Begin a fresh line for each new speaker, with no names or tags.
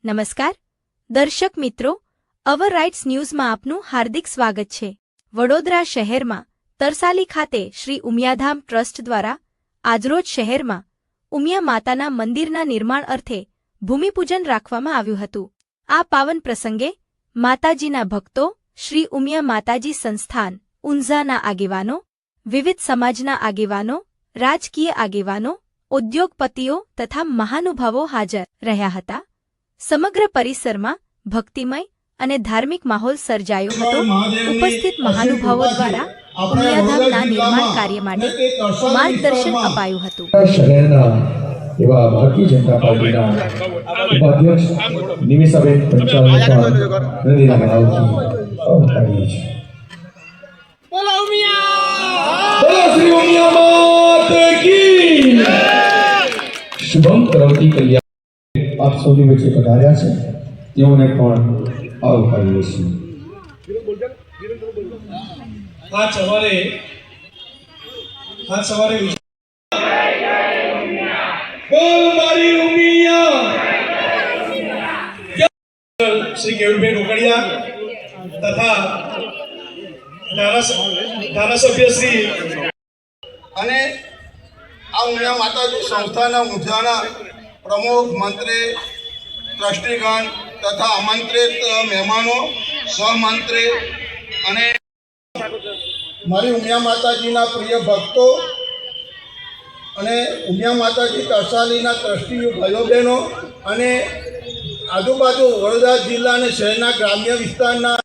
નમસ્કાર દર્શક મિત્રો, અવર રાઇટ્સ ન્યૂઝમાં આપનું હાર્દિક સ્વાગત છે। વડોદરા શહેરમાં તરસાલી ખાતે શ્રી ઉમિયાધામ ટ્રસ્ટ દ્વારા આજરોજ શહેરમાં ઉમિયા માતાના મંદિરના નિર્માણ અર્થે ભૂમિપૂજન રાખવામાં આવ્યું હતું। આ પાવન પ્રસંગે માતાજીના ભક્તો, શ્રી ઉમિયા માતાજી સંસ્થાન ઊંઝાના આગેવાનો, વિવિધ સમાજના આગેવાનો, રાજકીય આગેવાનો, ઉદ્યોગપતિઓ તથા મહાનુભાવો હાજર રહ્યા હતા। સમગ્ર પરિસરમાં ભક્તિમય અને ધાર્મિક માહોલ સર્જાયો હતો। ઉપસ્થિત મહાનુભાવો દ્વારા ઉમિયાધામના નિર્માણ કાર્ય માટે માર્ગદર્શન અપાયું હતું।
એવા ભારતીય જનતા પાર્ટીના ઉપાધ્યક્ષ નિમિષાબેન પંચાલને હૃદયના ભાવથી આવકારીએ છીએ। બોલો શ્રી ઉમિયા માત કી શુભમ કરોતિ કલ્યાણ। આપ સૌની વચ્ચે પધાર્યા છે તેઓને પણ આવકારીએ છીએ।
आज सवारे बोल मारी उमिया श्री केवलबेन उकड़िया तथा ધારાસભ્ય શ્રી
અને આ ઉમિયા માતાજી સંસ્થાના ઊંઝાના પ્રમુખ, મંત્રી, ટ્રસ્ટીગણ તથા આમંત્રિત મહેમાનો, સહમંત્રી અને મારી ઉમિયા માતાજીના પ્રિય ભક્તો અને ઉમિયા માતાજી તરસાલીના ટ્રસ્ટીઓ ભાઈઓ બહેનો અને આજુબાજુ વડોદરા જિલ્લા અને શહેરના ગ્રામ્ય વિસ્તારના